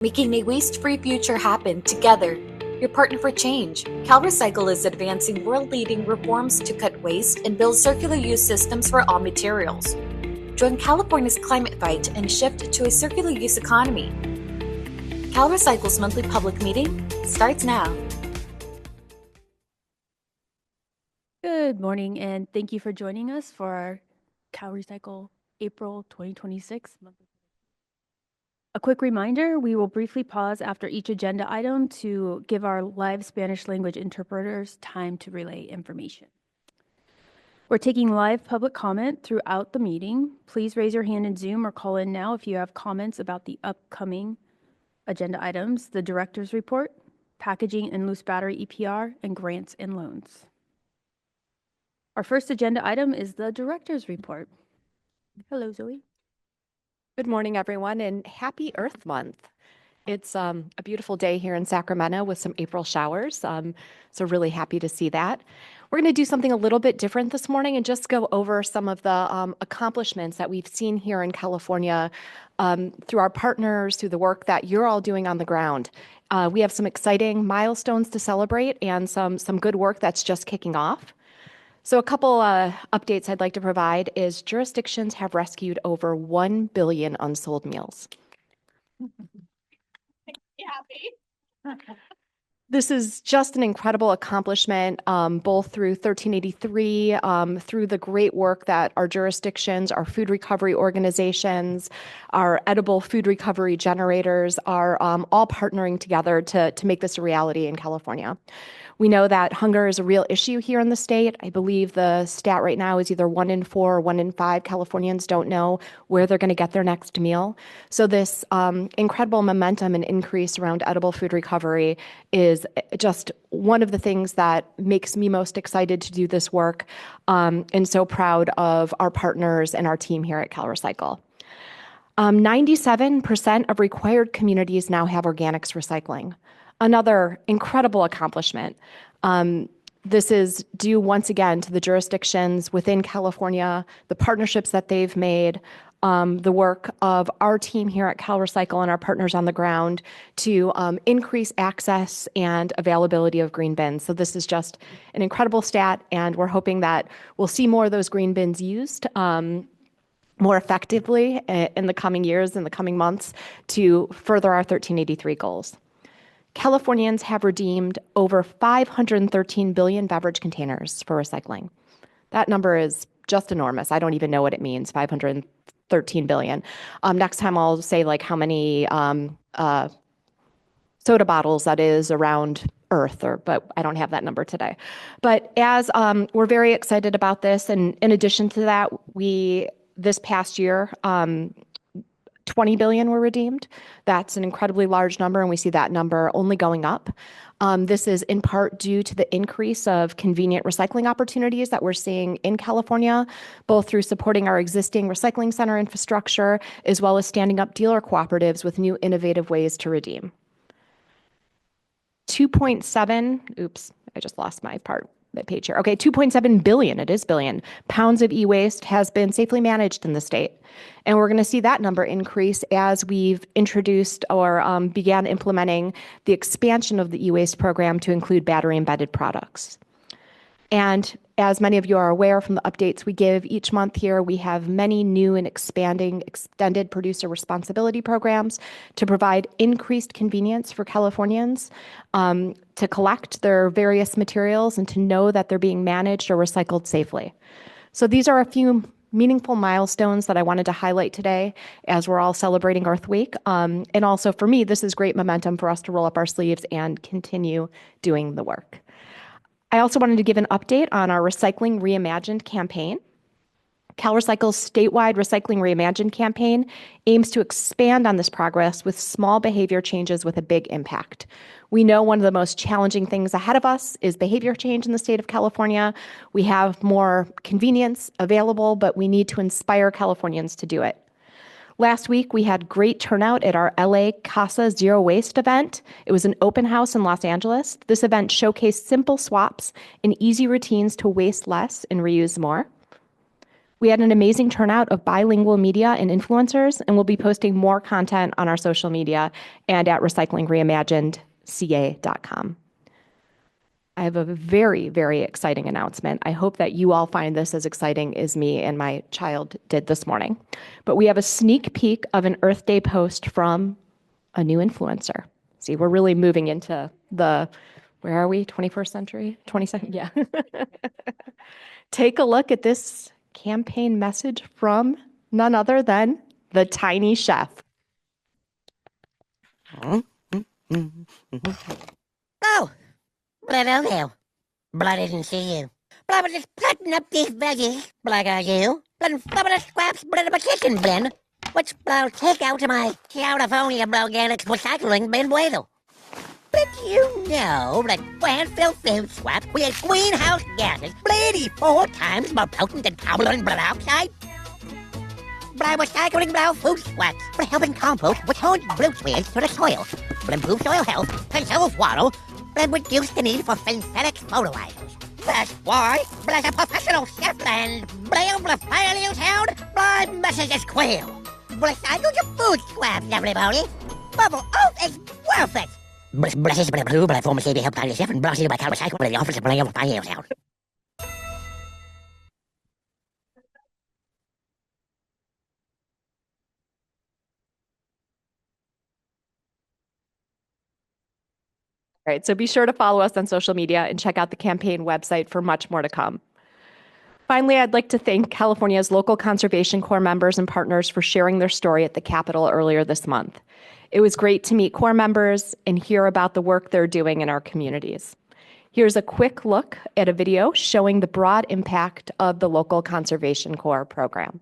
Making a waste-free future happen together. Your partner for change. CalRecycle is advancing world-leading reforms to cut waste and build circular use systems for all materials. Join California's climate fight and shift to a circular use economy. CalRecycle's monthly public meeting starts now. Good morning, and thank you for joining us for our CalRecycle April 2026 monthly. A quick reminder, we will briefly pause after each agenda item to give our live Spanish language interpreters time to relay information. We're taking live public comment throughout the meeting. Please raise your hand in Zoom or call in now if you have comments about the upcoming agenda items, the director's report, packaging and loose battery EPR, and grants and loans. Our first agenda item is the director's report. Hello, Zoe. Good morning, everyone, and happy Earth Month. It's a beautiful day here in Sacramento with some April showers, so really happy to see that. We're going to do something a little bit different this morning and just go over some of the accomplishments that we've seen here in California through our partners, through the work that you're all doing on the ground. We have some exciting milestones to celebrate and some good work that's just kicking off. So a couple updates I'd like to provide is jurisdictions have rescued over 1 billion unsold meals. This is just an incredible accomplishment, both through 1383, through the great work that our jurisdictions, our food recovery organizations, our edible food recovery generators are all partnering together to make this a reality in California. We know that hunger is a real issue here in the state. I believe the stat right now is either 1 in 4 or 1 in 5 Californians don't know where they're going to get their next meal. So this incredible momentum and increase around edible food recovery is just one of the things that makes me most excited to do this work, and so proud of our partners and our team here at CalRecycle. 97% of required communities now have organics recycling. Another incredible accomplishment. This is due once again to the jurisdictions within California, the partnerships that they've made, the work of our team here at CalRecycle and our partners on the ground to increase access and availability of green bins. So this is just an incredible stat, and we're hoping that we'll see more of those green bins used more effectively in the coming years, in the coming months, to further our 1383 goals. Californians have redeemed over 513 billion beverage containers for recycling. That number is just enormous. I don't even know what it means, 513 billion. Next time I'll say like how many soda bottles that is around Earth, but I don't have that number today. But as we're very excited about this, and in addition to that, this past year, 20 billion were redeemed. That's an incredibly large number, and we see that number only going up. This is in part due to the increase of convenient recycling opportunities that we're seeing in California, both through supporting our existing recycling center infrastructure, as well as standing up dealer cooperatives with new innovative ways to redeem. 2.7 billion, it is billion, pounds of e-waste has been safely managed in the state. And we're going to see that number increase as we've introduced or began implementing the expansion of the e-waste program to include battery-embedded products. And as many of you are aware from the updates we give each month here, we have many new and expanding extended producer responsibility programs to provide increased convenience for Californians to collect their various materials and to know that they're being managed or recycled safely. So these are a few meaningful milestones that I wanted to highlight today as we're all celebrating Earth Week. And also for me, this is great momentum for us to roll up our sleeves and continue doing the work. I also wanted to give an update on our Recycling Reimagined campaign. CalRecycle's statewide Recycling Reimagined campaign aims to expand on this progress with small behavior changes with a big impact. We know one of the most challenging things ahead of us is behavior change in the state of California. We have more convenience available, but we need to inspire Californians to do it. Last week, we had great turnout at our LA Casa Zero Waste event. It was an open house in Los Angeles. This event showcased simple swaps and easy routines to waste less and reuse more. We had an amazing turnout of bilingual media and influencers, and we'll be posting more content on our social media and at recyclingreimaginedca.com. I have a very, very exciting announcement. I hope that you all find this as exciting as me and my child did this morning. But we have a sneak peek of an Earth Day post from a new influencer. See, we're really moving into the, where are we, 21st century? 22nd? Yeah. Take a look at this campaign message from none other than the Tiny Chef. Oh, hello there. But I didn't see you. But I was just cutting up these veggies, like I do. Then some of the scraps in my chicken bin, which I'll take out to my California Organics recycling bin later. Did you know that landfill food scraps create greenhouse gases 84 times more potent than carbon monoxide? By recycling raw food scraps for helping compost return nutrients to the soil, for improve soil health, conserve water, and reduce the need for synthetic fertilizers. That's why, as a professional chef and able to fail you town, my message is clear. Recycle your food scraps, everybody. Bubble Oath is worth it. Blessed by the blue, but I former CB help out your chef and blessed by CalRecycle with the office of Blair for 5 years now. All right, so be sure to follow us on social media and check out the campaign website for much more to come. Finally, I'd like to thank California's local Conservation Corps members and partners for sharing their story at the Capitol earlier this month. It was great to meet Corps members and hear about the work they're doing in our communities. Here's a quick look at a video showing the broad impact of the local Conservation Corps program.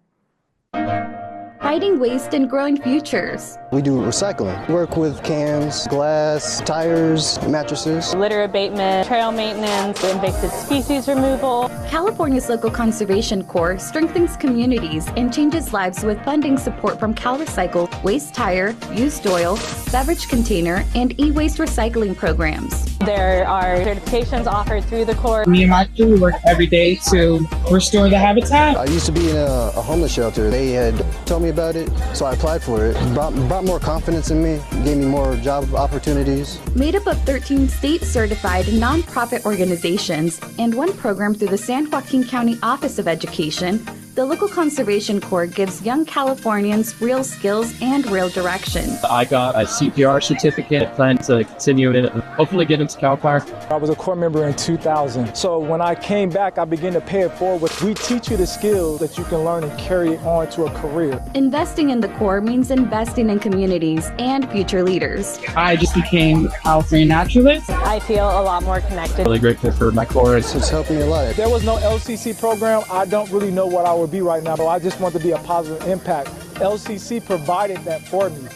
Fighting waste and growing futures. We do recycling. Work with cans, glass, tires, mattresses. Litter abatement, trail maintenance, invasive species removal. California's local Conservation Corps strengthens communities and changes lives with funding support from CalRecycle, waste tire, used oil, beverage container, and e-waste recycling programs. There are certifications offered through the Corps. Me and my crew work every day to restore the habitat. I used to be in a homeless shelter. They had told me about it, so I applied for it. Brought more confidence in me, gave me more job opportunities. Made up of 13 state-certified nonprofit organizations and one program through the San Joaquin County Office of Education, the local Conservation Corps gives young Californians real skills and real direction. I got a CPR certificate, plan to continue it, hopefully get into Cal Fire. I was a Corps member in 2000. So when I came back, I began to pay it forward. We teach you the skills that you can learn and carry it on to a career. Investing in the Corps means investing in communities and future leaders. I just became a California naturalist. I feel a lot more connected. Really grateful for my Corps. It's helped me a lot. If there was no LCC program, I don't really know what I would be right now, but I just want to be a positive impact. LCC provided that for me.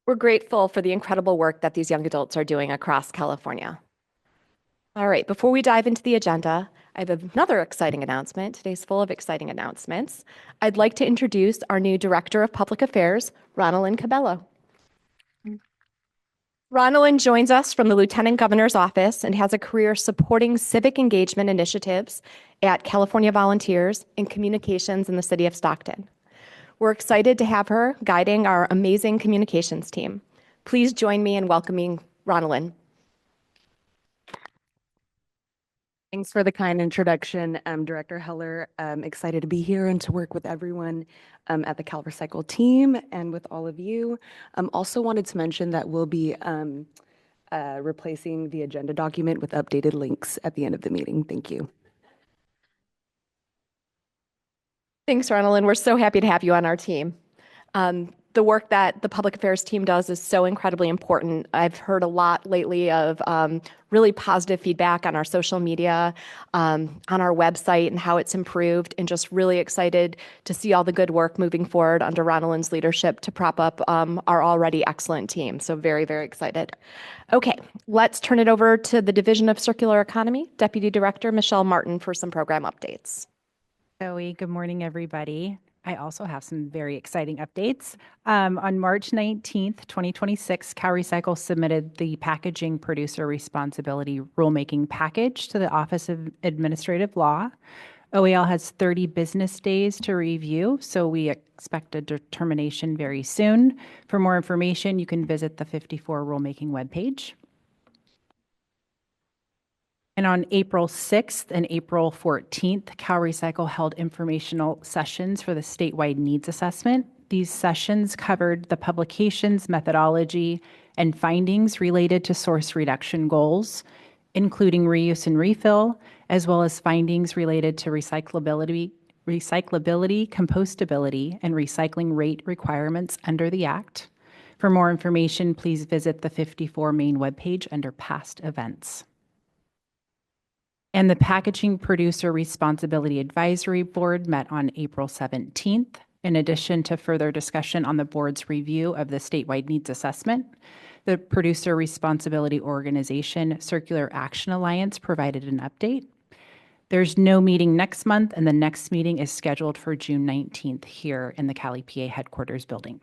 We're grateful for the incredible work that these young adults are doing across California. All right, before we dive into the agenda, I have another exciting announcement. Today's full of exciting announcements. I'd like to introduce our new Director of Public Affairs, Ronalyn Cabello. Ronalyn joins us from the Lieutenant Governor's Office and has a career supporting civic engagement initiatives at California Volunteers and communications in the city of Stockton. We're excited to have her guiding our amazing communications team. Please join me in welcoming Ronalyn. Thanks for the kind introduction, Director Heller. I'm excited to be here and to work with everyone at the CalRecycle team and with all of you. Also wanted to mention that we'll be replacing the agenda document with updated links at the end of the meeting. Thank you. Thanks, Ronalyn. We're so happy to have you on our team. The work that the public affairs team does is so incredibly important. I've heard a lot lately of really positive feedback on our social media, on our website and how it's improved, and just really excited to see all the good work moving forward under Ronalyn's leadership to prop up our already excellent team. So very, very excited. Okay, let's turn it over to the Division of Circular Economy, Deputy Director Michelle Martin for some program updates. Zoe, good morning, everybody. I also have some very exciting updates. On March 19th, 2026, CalRecycle submitted the Packaging Producer Responsibility Rulemaking Package to the Office of Administrative Law. OAL has 30 business days to review, so we expect a determination very soon. For more information, you can visit the 54 Rulemaking webpage. And on April 6th and April 14th, CalRecycle held informational sessions for the statewide needs assessment. These sessions covered the publications, methodology, and findings related to source reduction goals, including reuse and refill, as well as findings related to recyclability, compostability, and recycling rate requirements under the Act. For more information, please visit the 54 main webpage under past events. And the Packaging Producer Responsibility Advisory Board met on April 17th. In addition to further discussion on the board's review of the statewide needs assessment, the Producer Responsibility Organization Circular Action Alliance provided an update. There's no meeting next month, and the next meeting is scheduled for June 19th here in the Cali, PA headquarters building.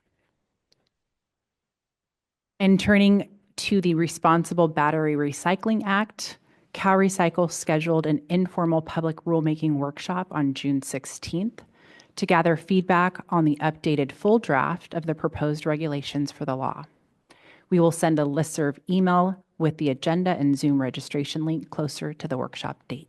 And turning to the Responsible Battery Recycling Act, CalRecycle scheduled an informal public rulemaking workshop on June 16th to gather feedback on the updated full draft of the proposed regulations for the law. We will send a listserv email with the agenda and Zoom registration link closer to the workshop date.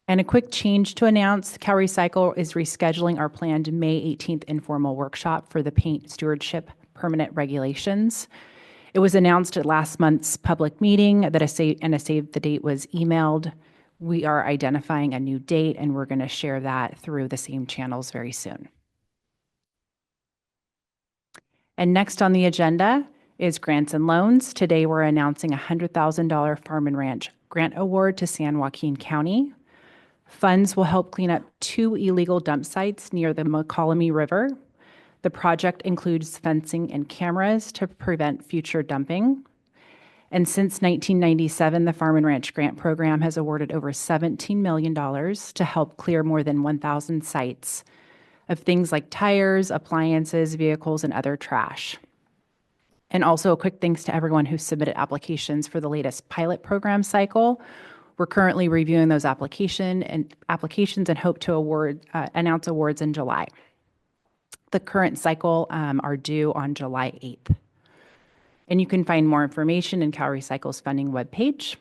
And a quick change to announce, CalRecycle is rescheduling our planned May 18th informal workshop for the paint stewardship permanent regulations. It was announced at last month's public meeting that a save the date was emailed. We are identifying a new date, and we're going to share that through the same channels very soon. And next on the agenda is grants and loans. Today we're announcing a $100,000 Farm and Ranch grant award to San Joaquin County. Funds will help clean up 2 illegal dump sites near the McCollum River. The project includes fencing and cameras to prevent future dumping. And since 1997, the Farm and Ranch Grant Program has awarded over $17 million to help clear more than 1,000 sites of things like tires, appliances, vehicles, and other trash. And also a quick thanks to everyone who submitted applications for the latest pilot program cycle. We're currently reviewing those applications and hope to announce awards in July. The current cycle are due on July 8th. And you can find more information in CalRecycle's funding webpage.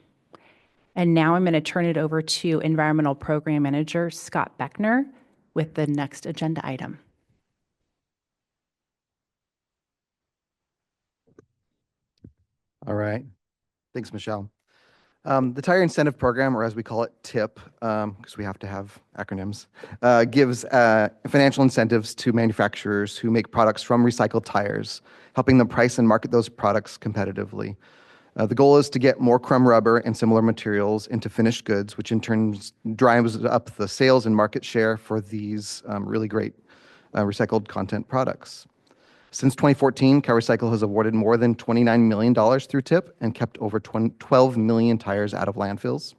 And now I'm going to turn it over to Environmental Program Manager Scott Beckner with the next agenda item. All right. Thanks, Michelle. The Tire Incentive Program, or as we call it, TIP, because we have to have acronyms, gives financial incentives to manufacturers who make products from recycled tires, helping them price and market those products competitively. The goal is to get more crumb rubber and similar materials into finished goods, which in turn drives up the sales and market share for these really great recycled content products. Since 2014, CalRecycle has awarded more than $29 million through TIP and kept over 12 million tires out of landfills.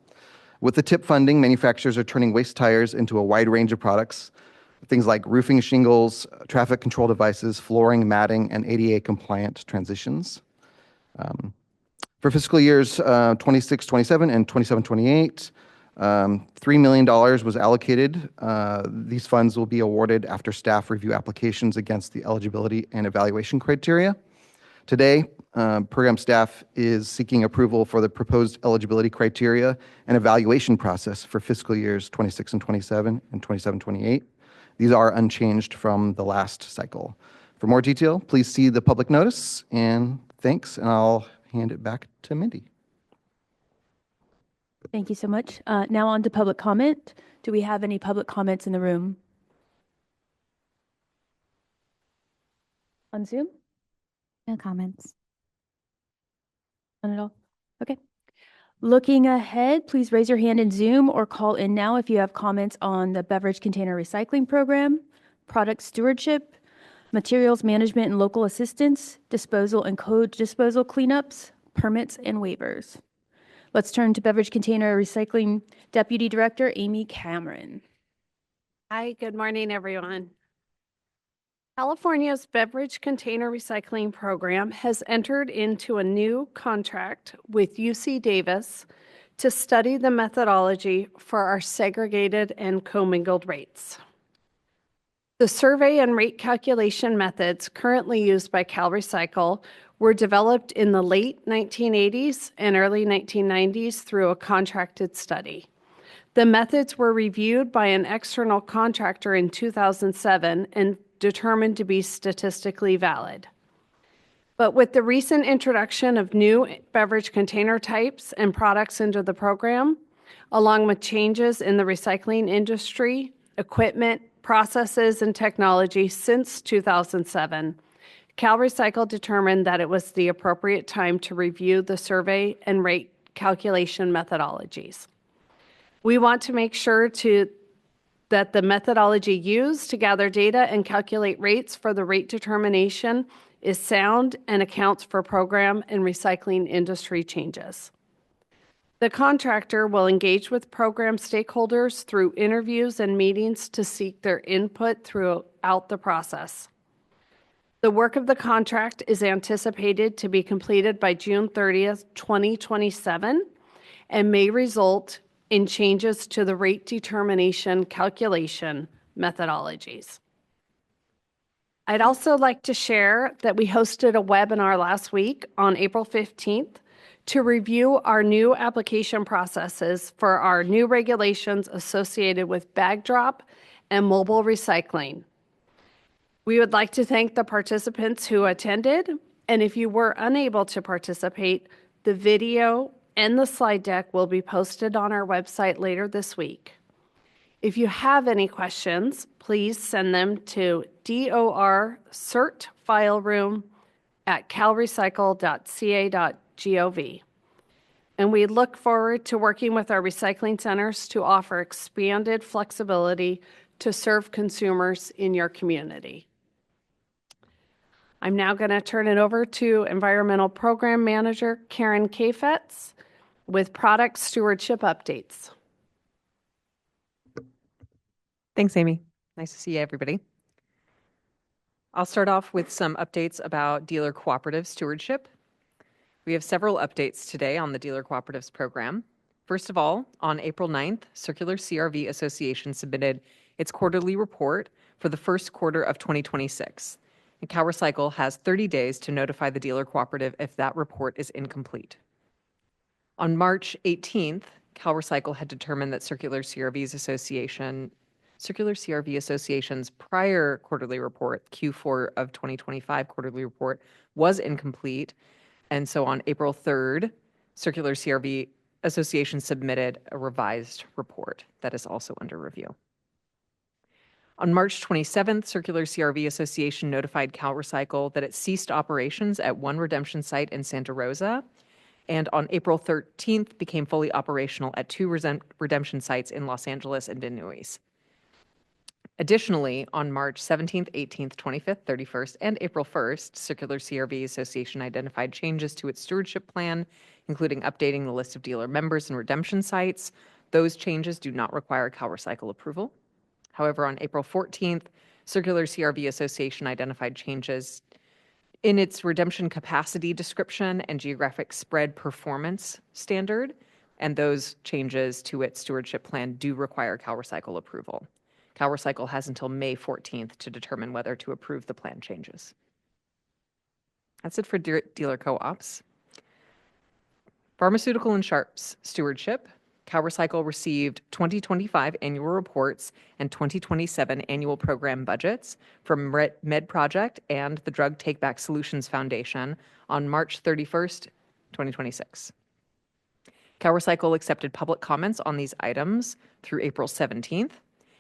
With the TIP funding, manufacturers are turning waste tires into a wide range of products, things like roofing shingles, traffic control devices, flooring, matting, and ADA-compliant transitions. For fiscal years 26-27 and 27-28, $3 million was allocated. These funds will be awarded after staff review applications against the eligibility and evaluation criteria. Today, program staff is seeking approval for the proposed eligibility criteria and evaluation process for fiscal years 26 and 27 and 27-28. These are unchanged from the last cycle. For more detail, please see the public notice, and thanks, and I'll hand it back to Mindy. Thank you so much. Now on to public comment. Do we have any public comments in the room? On Zoom? No comments. None at all? Okay. Looking ahead, please raise your hand in Zoom or call in now if you have comments on the beverage container recycling program, product stewardship, materials management and local assistance, disposal and co-disposal cleanups, permits, and waivers. Let's turn to Beverage Container Recycling Deputy Director Amy Cameron. Hi, good morning, everyone. California's beverage container recycling program has entered into a new contract with UC Davis to study the methodology for our segregated and commingled rates. The survey and rate calculation methods currently used by CalRecycle were developed in the late 1980s and early 1990s through a contracted study. The methods were reviewed by an external contractor in 2007 and determined to be statistically valid. But with the recent introduction of new beverage container types and products into the program, along with changes in the recycling industry, equipment, processes, and technology since 2007, CalRecycle determined that it was the appropriate time to review the survey and rate calculation methodologies. We want to make sure that the methodology used to gather data and calculate rates for the rate determination is sound and accounts for program and recycling industry changes. The contractor will engage with program stakeholders through interviews and meetings to seek their input throughout the process. The work of the contract is anticipated to be completed by June 30th, 2027, and may result in changes to the rate determination calculation methodologies. I'd also like to share that we hosted a webinar last week on April 15th to review our new application processes for our new regulations associated with bag drop and mobile recycling. We would like to thank the participants who attended, and if you were unable to participate, the video and the slide deck will be posted on our website later this week. If you have any questions, please send them to dorcertfileroom@calrecycle.ca.gov. And we look forward to working with our recycling centers to offer expanded flexibility to serve consumers in your community. I'm now going to turn it over to Environmental Program Manager Karen Kafetz with product stewardship updates. Thanks, Amy. Nice to see everybody. I'll start off with some updates about dealer cooperative stewardship. We have several updates today on the Dealer Cooperatives program. First of all, on April 9th, Circular CRV Association submitted its quarterly report for the first quarter of 2026. And CalRecycle has 30 days to notify the dealer cooperative if that report is incomplete. On March 18th, CalRecycle had determined that Circular CRV Association's prior quarterly report, Q4 of 2025 quarterly report, was incomplete. And so on April 3rd, Circular CRV Association submitted a revised report that is also under review. On March 27th, Circular CRV Association notified CalRecycle that it ceased operations at one redemption site in Santa Rosa, and on April 13th became fully operational at two redemption sites in Los Angeles and Vinoise. Additionally, on March 17th, 18th, 25th, 31st, and April 1st, Circular CRV Association identified changes to its stewardship plan, including updating the list of dealer members and redemption sites. Those changes do not require CalRecycle approval. However, on April 14th, Circular CRV Association identified changes in its redemption capacity description and geographic spread performance standard, and those changes to its stewardship plan do require CalRecycle approval. CalRecycle has until May 14th to determine whether to approve the plan changes. That's it for dealer co-ops. Pharmaceutical and sharps stewardship. CalRecycle received 2025 annual reports and 2027 annual program budgets from MedProject and the Drug Takeback Solutions Foundation on March 31st, 2026. CalRecycle accepted public comments on these items through April 17th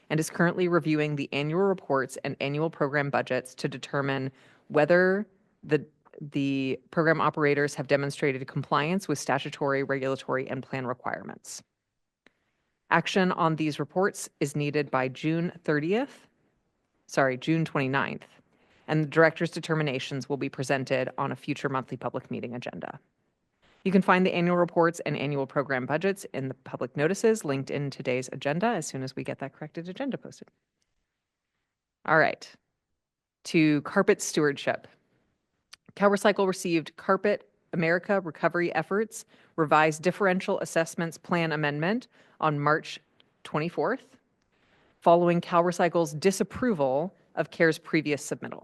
and is currently reviewing the annual reports and annual program budgets to determine whether the program operators have demonstrated compliance with statutory, regulatory, and plan requirements. Action on these reports is needed by June 29th, and the director's determinations will be presented on a future monthly public meeting agenda. You can find the annual reports and annual program budgets in the public notices linked in today's agenda as soon as we get that corrected agenda posted. All right, to carpet stewardship. CalRecycle received Carpet America Recovery Efforts Revised Differential Assessments Plan Amendment on March 24th, following CalRecycle's disapproval of CARE's previous submittal.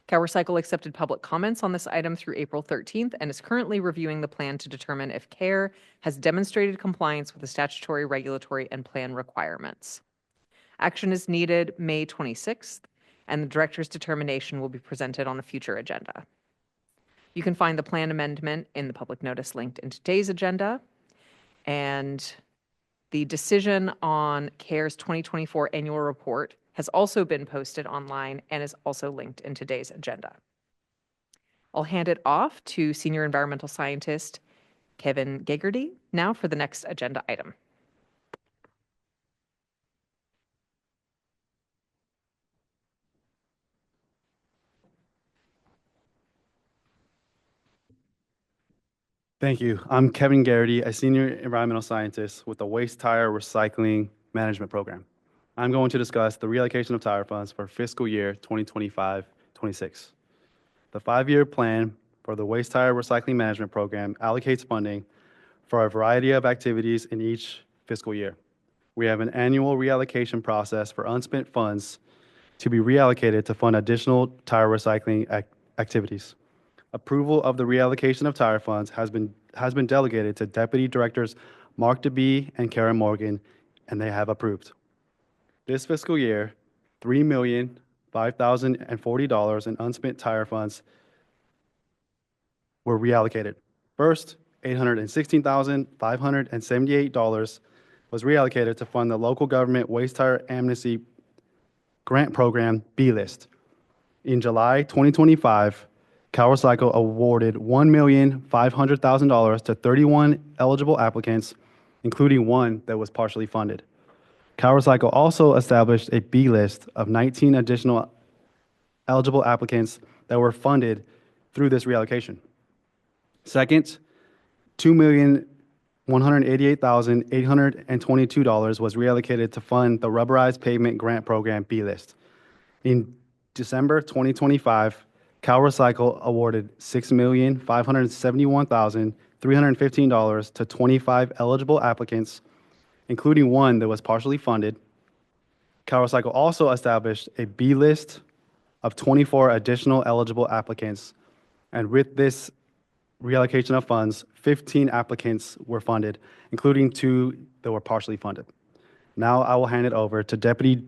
CalRecycle accepted public comments on this item through April 13th and is currently reviewing the plan to determine if CARE has demonstrated compliance with the statutory, regulatory, and plan requirements. Action is needed May 26th, and the director's determination will be presented on a future agenda. You can find the plan amendment in the public notice linked in today's agenda, and the decision on CARE's 2024 annual report has also been posted online and is also linked in today's agenda. I'll hand it off to Senior Environmental Scientist Kevin Gagerty now for the next agenda item. Thank you. I'm Kevin Garrity, a senior environmental scientist with the Waste Tire Recycling Management Program. I'm going to discuss the reallocation of tire funds for fiscal year 2025-26. The 5-year plan for the Waste Tire Recycling Management Program allocates funding for a variety of activities in each fiscal year. We have an annual reallocation process for unspent funds to be reallocated to fund additional tire recycling activities. Approval of the reallocation of tire funds has been delegated to Deputy Directors Mark DeBee and Karen Morgan, and they have approved. This fiscal year, $3,005,040 in unspent tire funds were reallocated. First, $816,578 was reallocated to fund the local government waste tire amnesty grant program B-List. In July 2025, CalRecycle awarded $1,500,000 to 31 eligible applicants, including one that was partially funded. CalRecycle also established a B list of 19 additional eligible applicants that were funded through this reallocation. Second, $2,188,822 was reallocated to fund the rubberized pavement grant program B list. In December 2025, CalRecycle awarded $6,571,315 to 25 eligible applicants, including one that was partially funded. CalRecycle also established a B list of 24 additional eligible applicants, and with this reallocation of funds, 15 applicants were funded, including 2 that were partially funded. Now I will hand it over to Deputy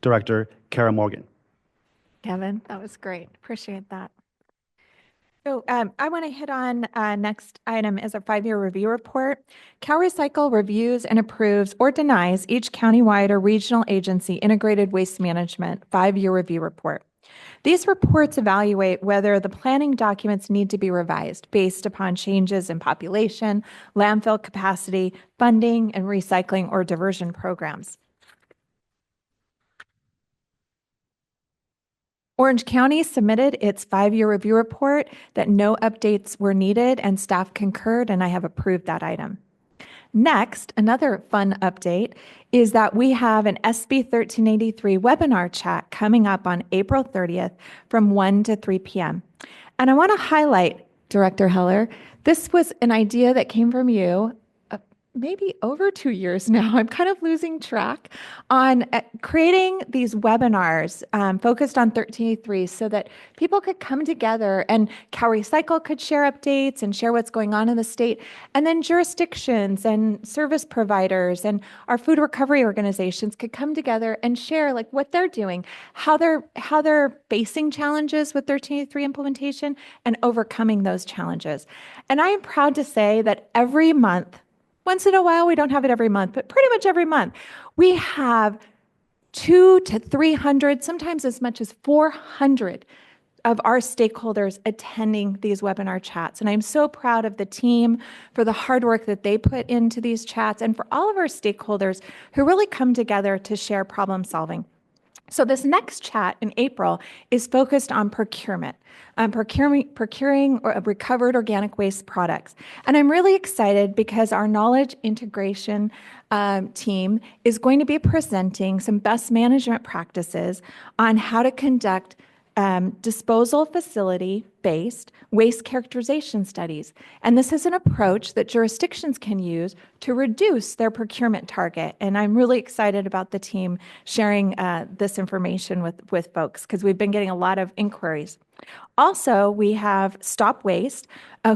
Director Kara Morgan. Kevin, that was great. Appreciate that. So I want to hit on next item is a 5-year review report. CalRecycle reviews and approves or denies each countywide or regional agency integrated waste management 5-year review report. These reports evaluate whether the planning documents need to be revised based upon changes in population, landfill capacity, funding, and recycling or diversion programs. Orange County submitted its 5-year review report that no updates were needed and staff concurred, and I have approved that item. Next, another fun update is that we have an SB 1383 webinar chat coming up on April 30th from 1 to 3 p.m. And I want to highlight, Director Heller, this was an idea that came from you maybe over 2 years now. I'm kind of losing track on creating these webinars focused on 1383 so that people could come together and CalRecycle could share updates and share what's going on in the state. And then jurisdictions and service providers and our food recovery organizations could come together and share like what they're doing, how they're facing challenges with 1383 implementation and overcoming those challenges. And I am proud to say that every month, once in a while, we don't have it every month, but pretty much every month, we have 200 to 300, sometimes as much as 400 of our stakeholders attending these webinar chats. And I'm so proud of the team for the hard work that they put into these chats and for all of our stakeholders who really come together to share problem solving. So this next chat in April is focused on procurement, procuring recovered organic waste products. And I'm really excited because our knowledge integration team is going to be presenting some best management practices on how to conduct disposal facility-based waste characterization studies. And this is an approach that jurisdictions can use to reduce their procurement target. And I'm really excited about the team sharing this information with folks because we've been getting a lot of inquiries. Also, we have Stop Waste,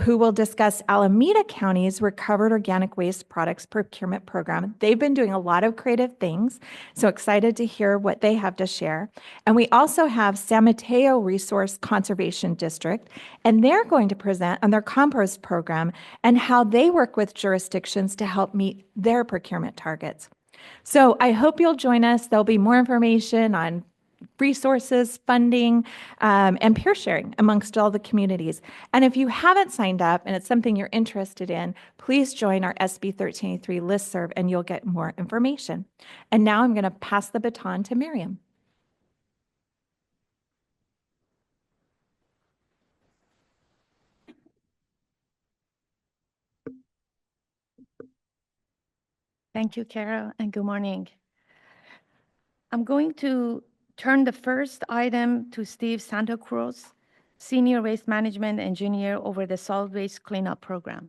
who will discuss Alameda County's recovered organic waste products procurement program. They've been doing a lot of creative things, so excited to hear what they have to share. And we also have San Mateo Resource Conservation District, and they're going to present on their compost program and how they work with jurisdictions to help meet their procurement targets. So I hope you'll join us. There'll be more information on resources, funding, and peer sharing amongst all the communities. And if you haven't signed up and it's something you're interested in, please join our SB 1383 listserv and you'll get more information. And now I'm going to pass the baton to Miriam. Thank you, Carol, and good morning. I'm going to turn the first item to Steve Santa Cruz, Senior Waste Management Engineer over the Solid Waste Cleanup Program.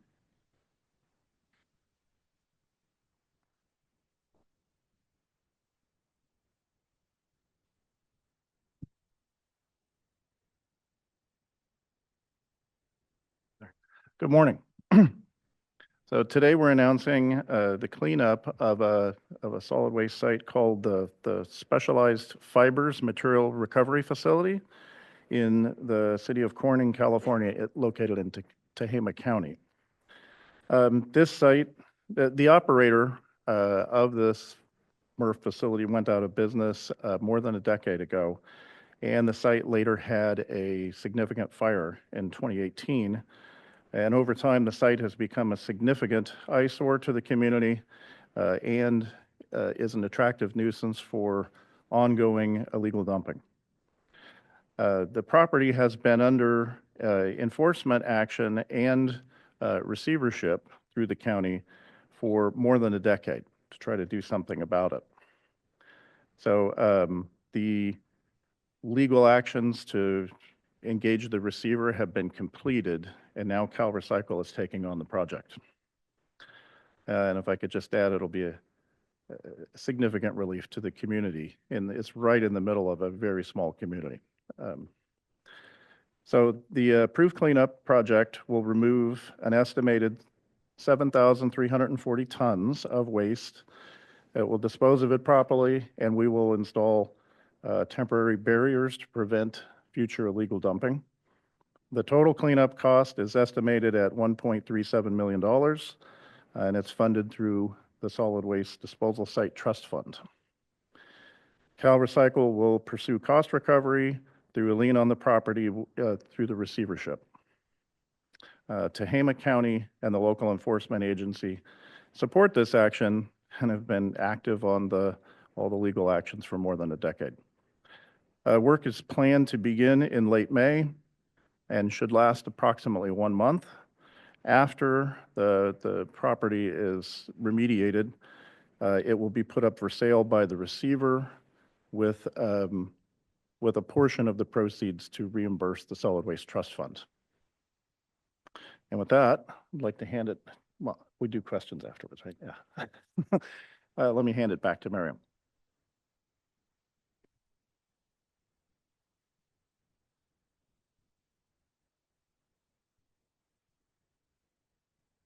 Good morning. So today we're announcing the cleanup of a solid waste site called the Specialized Fibers Material Recovery Facility in the city of Corning, California, located in Tehama County. This site, the operator of this MRF facility went out of business more than a decade ago, and the site later had a significant fire in 2018. And over time, the site has become a significant eyesore to the community and is an attractive nuisance for ongoing illegal dumping. The property has been under enforcement action and receivership through the county for more than a decade to try to do something about it. So the legal actions to engage the receiver have been completed, and now CalRecycle is taking on the project. And if I could just add, it'll be a significant relief to the community, and it's right in the middle of a very small community. So the approved cleanup project will remove an estimated 7,340 tons of waste. It will dispose of it properly, and we will install temporary barriers to prevent future illegal dumping. The total cleanup cost is estimated at $1.37 million, and it's funded through the Solid Waste Disposal Site Trust Fund. CalRecycle will pursue cost recovery through a lien on the property through the receivership. Tehama County and the local enforcement agency support this action and have been active on all the legal actions for more than a decade. Work is planned to begin in late May and should last approximately 1 month. After the property is remediated, it will be put up for sale by the receiver with a portion of the proceeds to reimburse the Solid Waste Trust Fund. And with that, I'd like to hand it, well, we do questions afterwards, right? Yeah. Let me hand it back to Miriam.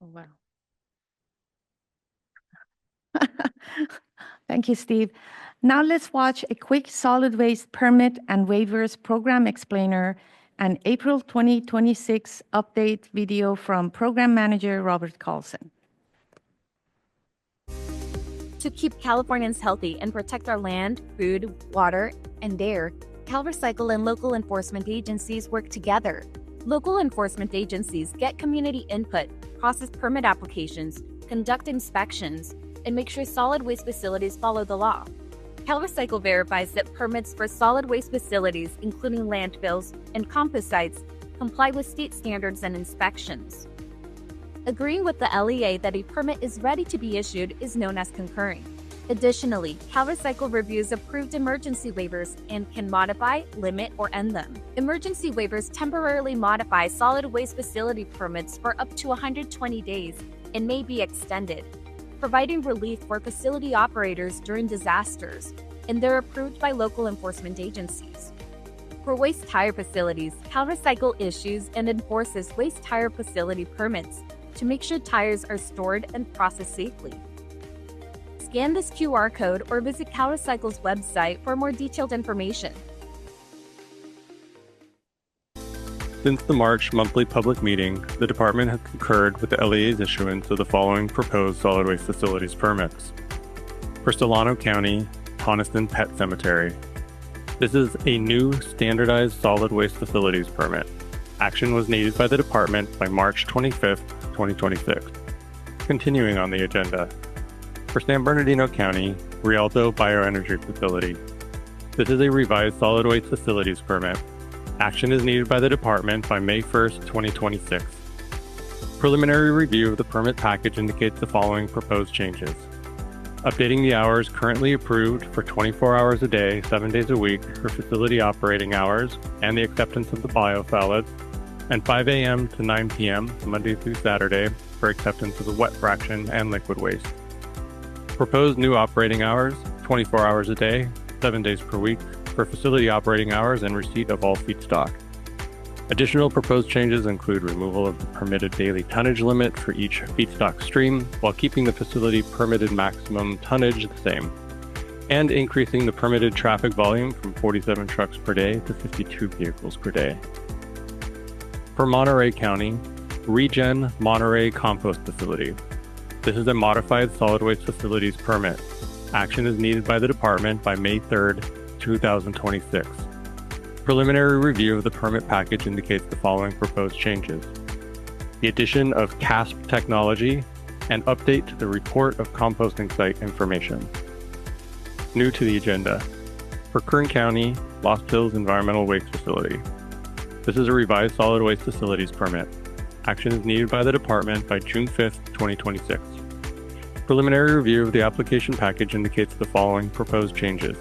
Oh, wow. Thank you, Steve. Now let's watch a quick solid waste permit and waivers program explainer and April 2026 update video from Program Manager Robert Carlson. To keep Californians healthy and protect our land, food, water, and air, CalRecycle and local enforcement agencies work together. Local enforcement agencies get community input, process permit applications, conduct inspections, and make sure solid waste facilities follow the law. CalRecycle verifies that permits for solid waste facilities, including landfills and compost sites, comply with state standards and inspections. Agreeing with the LEA that a permit is ready to be issued is known as concurring. Additionally, CalRecycle reviews approved emergency waivers and can modify, limit, or end them. Emergency waivers temporarily modify solid waste facility permits for up to 120 days and may be extended, providing relief for facility operators during disasters, and they're approved by local enforcement agencies. For waste tire facilities, CalRecycle issues and enforces waste tire facility permits to make sure tires are stored and processed safely. Scan this QR code or visit CalRecycle's website for more detailed information. Since the March monthly public meeting, the department has concurred with the LEA's issuance of the following proposed solid waste facilities permits. For Solano County, Coniston Pet Cemetery. This is a new standardized solid waste facilities permit. Action was needed by the department by March 25th, 2026. Continuing on the agenda. For San Bernardino County, Rialto Bioenergy Facility. This is a revised solid waste facilities permit. Action is needed by the department by May 1st, 2026. Preliminary review of the permit package indicates the following proposed changes. Updating the hours currently approved for 24 hours a day, 7 days a week for facility operating hours and the acceptance of the biosolids, and 5 a.m. to 9 p.m. Monday through Saturday for acceptance of the wet fraction and liquid waste. Proposed new operating hours, 24 hours a day, 7 days per week, for facility operating hours and receipt of all feedstock. Additional proposed changes include removal of the permitted daily tonnage limit for each feedstock stream while keeping the facility permitted maximum tonnage the same, and increasing the permitted traffic volume from 47 trucks per day to 52 vehicles per day. For Monterey County, Regen Monterey Compost Facility. This is a modified solid waste facilities permit. Action is needed by the department by May 3rd, 2026. Preliminary review of the permit package indicates the following proposed changes. The addition of CASP technology and update to the report of composting site information. New to the agenda. For Kern County, Lost Hills Environmental Waste Facility. This is a revised solid waste facilities permit. Action is needed by the department by June 5th, 2026. Preliminary review of the application package indicates the following proposed changes.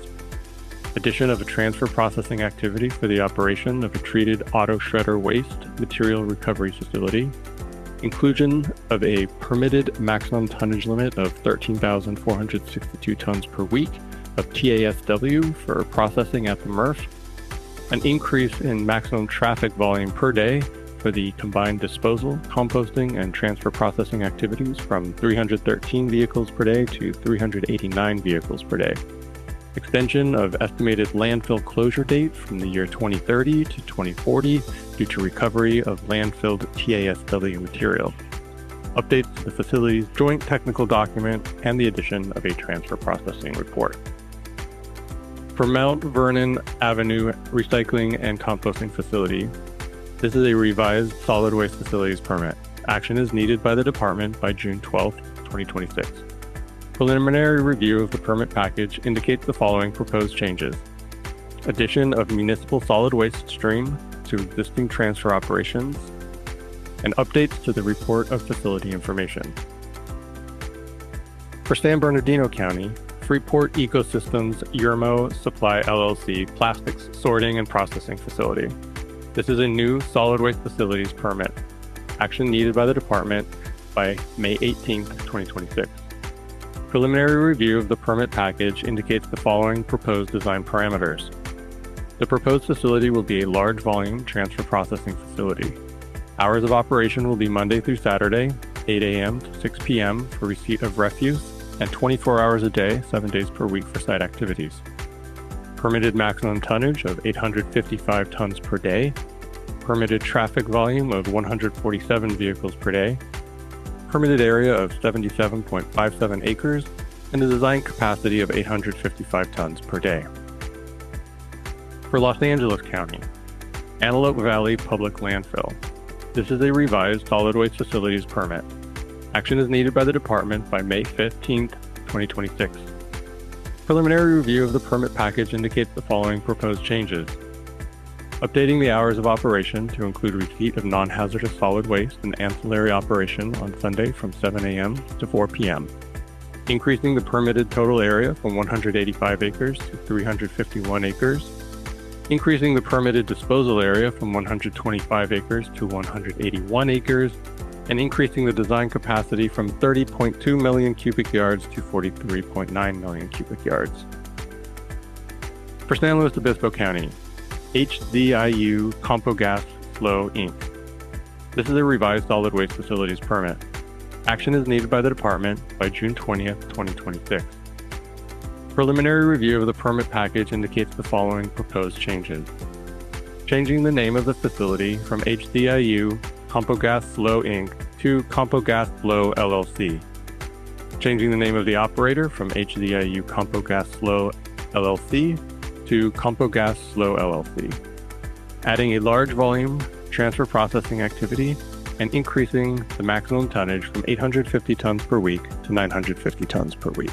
Addition of a transfer processing activity for the operation of a treated auto shredder waste material recovery facility. Inclusion of a permitted maximum tonnage limit of 13,462 tons per week of TASW for processing at the MRF. An increase in maximum traffic volume per day for the combined disposal, composting, and transfer processing activities from 313 vehicles per day to 389 vehicles per day. Extension of estimated landfill closure date from the year 2030 to 2040 due to recovery of landfilled TASW material. Updates to the facility's joint technical document and the addition of a transfer processing report. For Mount Vernon Avenue Recycling and Composting Facility, this is a revised solid waste facilities permit. Action is needed by the department by June 12th, 2026. Preliminary review of the permit package indicates the following proposed changes. Addition of municipal solid waste stream to existing transfer operations, and updates to the report of facility information. For San Bernardino County, Freeport Ecosystems Yermo Supply LLC Plastics Sorting and Processing Facility. This is a new solid waste facilities permit. Action needed by the department by May 18th, 2026. Preliminary review of the permit package indicates the following proposed design parameters. The proposed facility will be a large volume transfer processing facility. Hours of operation will be Monday through Saturday, 8 a.m. to 6 p.m. for receipt of refuse, and 24 hours a day, 7 days per week for site activities. Permitted maximum tonnage of 855 tons per day. Permitted traffic volume of 147 vehicles per day. Permitted area of 77.57 acres, and a design capacity of 855 tons per day. For Los Angeles County, Antelope Valley Public Landfill. This is a revised solid waste facilities permit. Action is needed by the department by May 15th, 2026. Preliminary review of the permit package indicates the following proposed changes. Updating the hours of operation to include receipt of non-hazardous solid waste and ancillary operation on Sunday from 7 a.m. to 4 p.m. Increasing the permitted total area from 185 acres to 351 acres. Increasing the permitted disposal area from 125 acres to 181 acres. And increasing the design capacity from 30.2 million cubic yards to 43.9 million cubic yards. For San Luis Obispo County, HDIU Compogas Flow Inc. This is a revised solid waste facilities permit. Action is needed by the department by June 20th, 2026. Preliminary review of the permit package indicates the following proposed changes. Changing the name of the facility from HDIU Compogas Flow Inc. to Compogas Flow LLC. Changing the name of the operator from HDIU Compogas Flow LLC to Compogas Flow LLC. Adding a large volume transfer processing activity and increasing the maximum tonnage from 850 tons per week to 950 tons per week.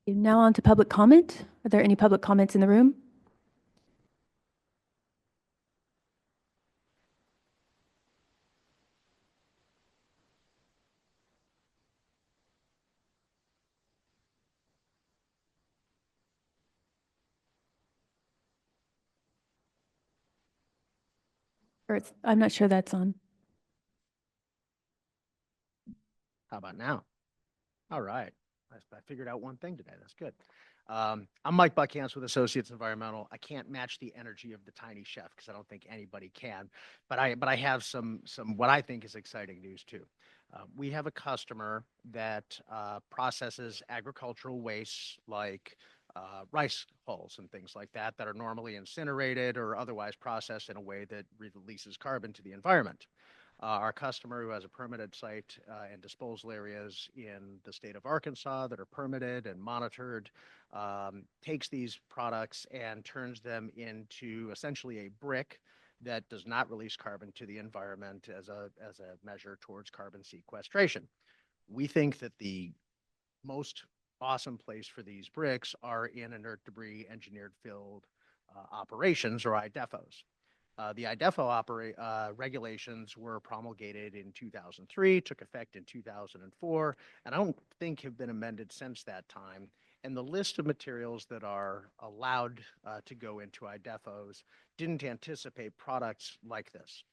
Now on to public comment. Are there any public comments in the room? I'm not sure that's on. How about now? All right. I figured out one thing today. That's good. I'm Mike Buckhans with Associates Environmental. I can't match the energy of the tiny chef because I don't think anybody can. But I have some what I think is exciting news too. We have a customer that processes agricultural waste like rice hulls and things like that that are normally incinerated or otherwise processed in a way that releases carbon to the environment. Our customer, who has a permitted site and disposal areas in the state of Arkansas that are permitted and monitored, takes these products and turns them into essentially a brick that does not release carbon to the environment as a measure towards carbon sequestration. We think that the most awesome place for these bricks are in inert debris engineered field operations, or IDEFOs. The IDEFO regulations were promulgated in 2003, took effect in 2004, and I don't think have been amended since that time. And the list of materials that are allowed to go into IDEFOs didn't anticipate products like this.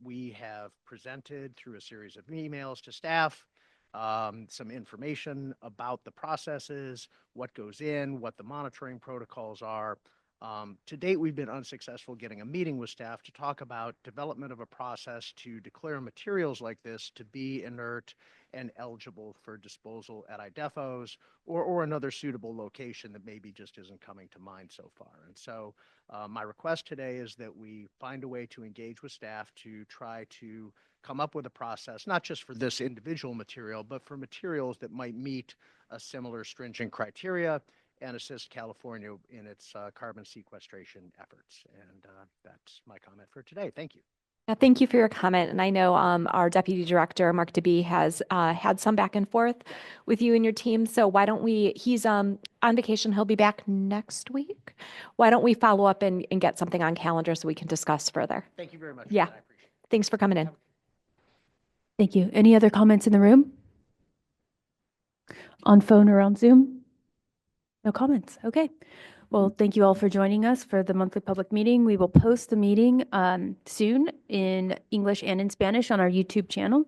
We have presented through a series of emails to staff some information about the processes, what goes in, what the monitoring protocols are. To date, we've been unsuccessful getting a meeting with staff to talk about development of a process to declare materials like this to be inert and eligible for disposal at IDEFOs or another suitable location that maybe just isn't coming to mind so far. And so my request today is that we find a way to engage with staff to try to come up with a process, not just for this individual material, but for materials that might meet a similar stringent criteria and assist California in its carbon sequestration efforts. And that's my comment for today. Thank you. Thank you for your comment. And I know our Deputy Director, Mark DeBee, has had some back and forth with you and your team. So why don't we, he's on vacation. He'll be back next week. Why don't we follow up and get something on calendar so we can discuss further? Thank you very much. Yeah. I appreciate it. Thanks for coming in. Thank you. Any other comments in the room? On phone or on Zoom? No comments. Okay. Well, thank you all for joining us for the monthly public meeting. We will post the meeting soon in English and in Spanish on our YouTube channel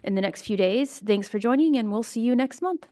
in the next few days. Thanks for joining, and we'll see you next month.